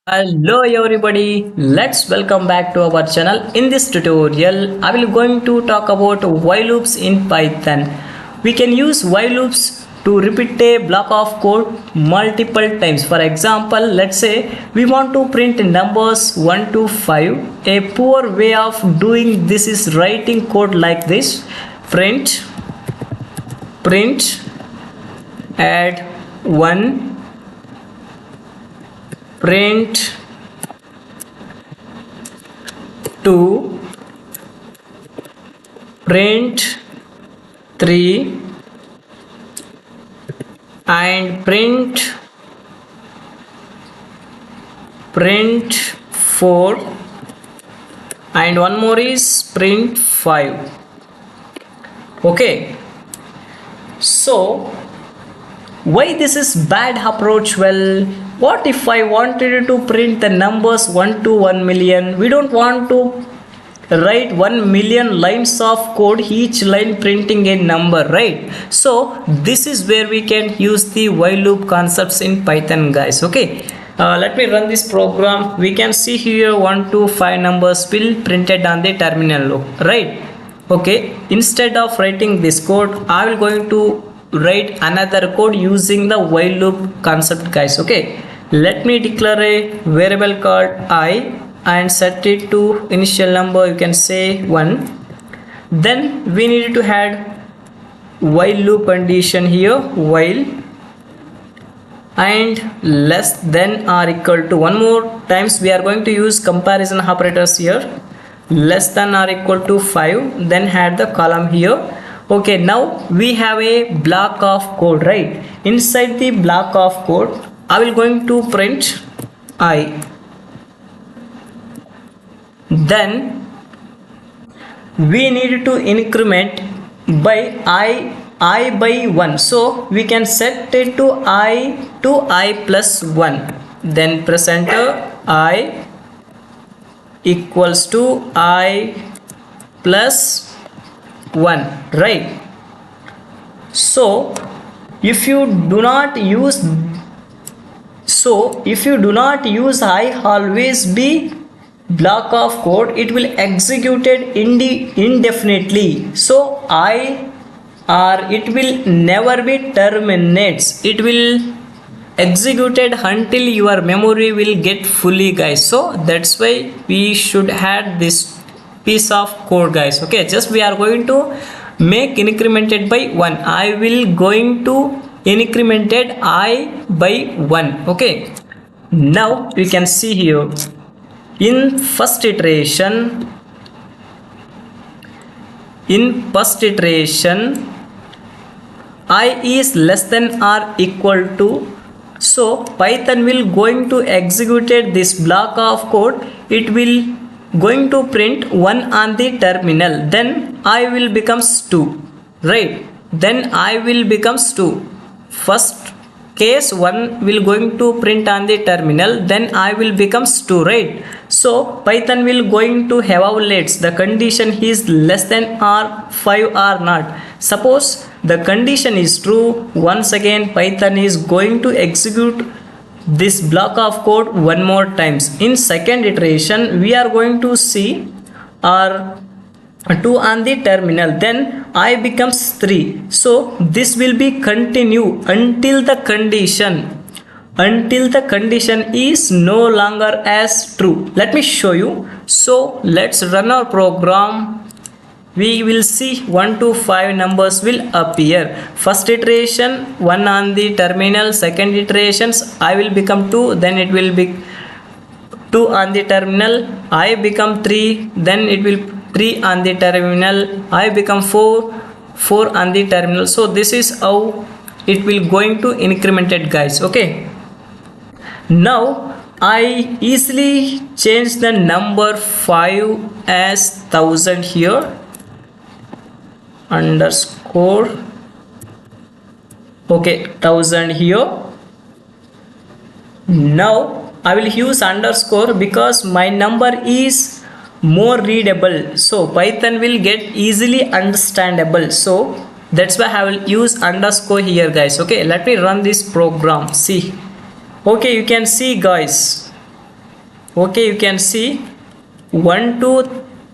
Hello everybody, let's welcome back to our channel. In this tutorial, I will going to talk about while loops in Python. We can use while loops to repeat a block of code multiple times. For example, let's say we want to print numbers 1 to 5. A poor way of doing this is writing code like this. Print add 1, print 2, print 3 and print 4 and one more is print 5. Okay, so why this is bad approach? Well, what if I wanted to print the numbers 1 to 1 million? We don't want to write 1 million lines of code, each line printing a number, right? So this is where we can use the while loop concepts in Python, guys. Okay, let me run this program. We can see here 1 to 5 numbers will printed on the terminal, right? Okay, instead of writing this code, I will going to write another code using the while loop concept, guys. Okay, let me declare a variable called I and set it to initial number, you can say 1. Then we need to add while loop condition here, while and less than or equal to. One more times we are going to use comparison operators here, less than or equal to 5, then add the column here. Okay, now we have a block of code, right? Inside the block of code, I will going to print I. Then we need to increment by I by 1. So we can set it to I plus 1. Then press enter. I equals to I plus 1, right? So if you do not use I always be block of code, it will executed indefinitely. So I or it will never be terminates, it will executed until your memory will get fully, guys. So that's why we should add this piece of code, guys. Okay, just we are going to make incremented by 1. I will going to incremented I by 1. Okay, now you can see here in first iteration I is less than or equal to, so Python will going to execute this block of code. It will going to print 1 on the terminal, then I will becomes 2, right? Then I will becomes 2. First case 1 will going to print on the terminal, then I will becomes 2, right? So Python will going to evaluate the condition is less than or 5 or not. Suppose the condition is true, once again Python is going to execute this block of code one more times. In second iteration we are going to see or 2 on the terminal, then I becomes 3. So this will be continue until the condition is no longer as true. Let me show you. So let's run our program. We will see 1 to 5 numbers will appear. First iteration 1 on the terminal, second iterations I will become 2, then it will be 2 on the terminal, I become 3, then it will 3 on the terminal, I become 4 on the terminal. So this is how it will going to incremented, guys. Okay, now I easily change the number 5 as 1000 here, underscore, okay, 1000 here. Now I will use underscore because my number is more readable, so Python will get easily understandable. So that's why I will use underscore here, guys. Okay, let me run this program. See, okay, you can see, guys, Okay, you can see 1 to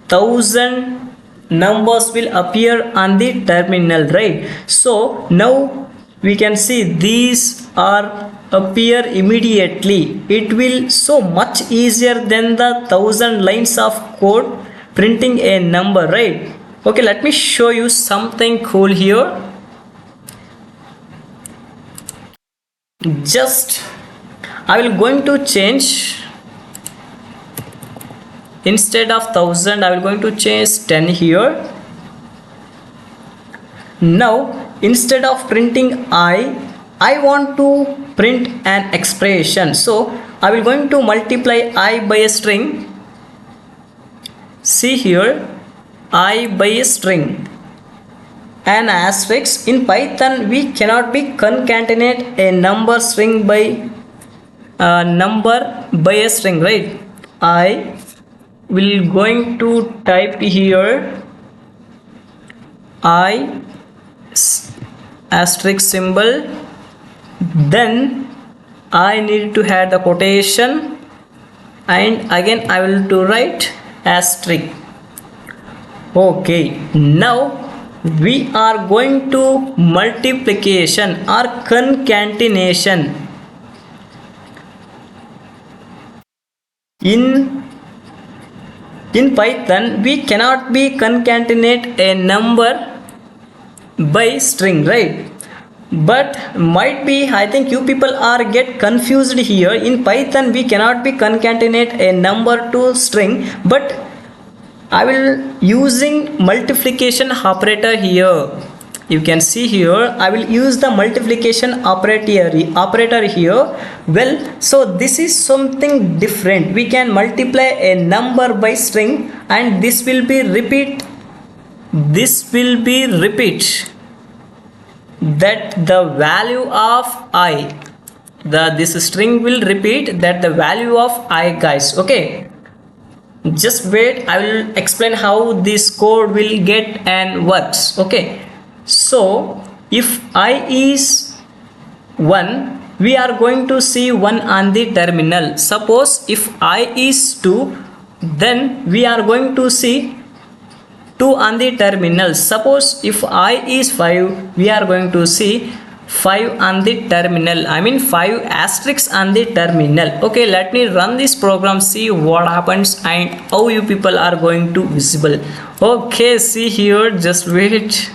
1000 numbers will appear on the terminal, right? So now we can see these are appear immediately. It will so much easier than the 1000 lines of code printing a number, right? Okay, let me show you something cool here. Just I will going to change, instead of 1000 I will going to change 10 here. Now instead of printing I want to print an expression, so I will going to multiply I by a string. See here, I by a string, an asterisk. In Python we cannot be concatenate a number string by number by a string, right? I will going to type here I asterisk symbol, then I need to add the quotation, and again I will to write asterisk. Okay, now we are going to multiplication or concatenation. In Python we cannot be concatenate a number by string, right? But might be, I think you people are get confused here. In Python we cannot be concatenate a number to string, but I will using multiplication operator here. You can see here I will use the multiplication operator here. Well, so this is something different. We can multiply a number by string, and this will be repeat that the value of I, this string will repeat that the value of I, guys. Okay, just wait, I will explain how this code will get and works. Okay, so if I is 1, we are going to see 1 on the terminal. Suppose if I is 2, then we are going to see 2 on the terminal. Suppose if I is 5, we are going to see 5 on the terminal. I mean 5 asterisks on the terminal. Okay, let me run this program, see what happens and how you people are going to visible. Okay, see here, just wait.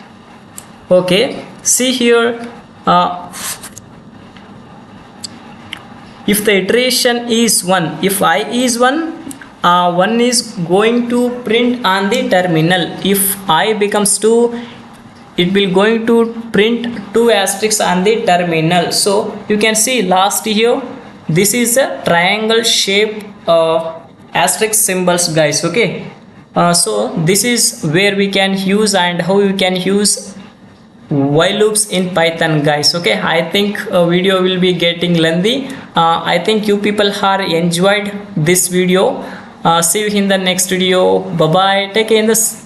Okay, see here, if the iteration is 1, if I is 1, 1 is going to print on the terminal. If I becomes 2, it will going to print 2 asterisks on the terminal. So you can see last here, this is a triangle shape asterisk symbols, guys. Okay, so this is where we can use and how you can use while loops in Python, guys. Okay, I think video will be getting lengthy. I think you people are enjoyed this video. See you in the next video. Bye bye, take care in this.